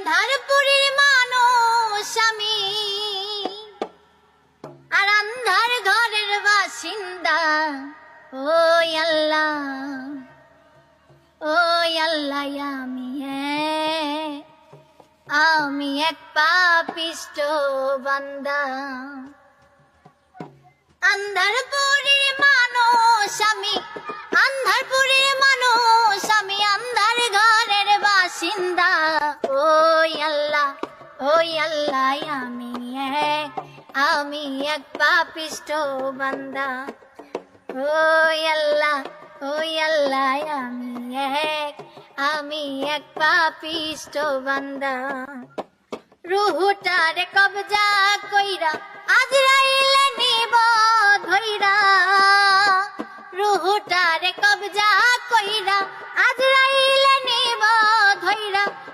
আন্ধারপুরের মানুষ আমি, আর আন্ধার ঘরের বাসিন্দা। ওই আল্লাহ, ওই আল্লাহ, আমি এক পাপিষ্ঠ বান্দা। আন্ধারপুরের মানুষ আমি, আন্ধারপুরের মানুষ আমি, আন্ধার ঘরের বাসিন্দা। ওই আল্লাহ, আমি এক পাপিষ্ঠ বান্দা। ওই আল্লাহ, আমি এক পাপিষ্ঠ বান্দা। রুহুটারে কবজা কইরা আজরাইলে নিব ধইরা, রুহুটারে কবজা কইরা আজরাইলে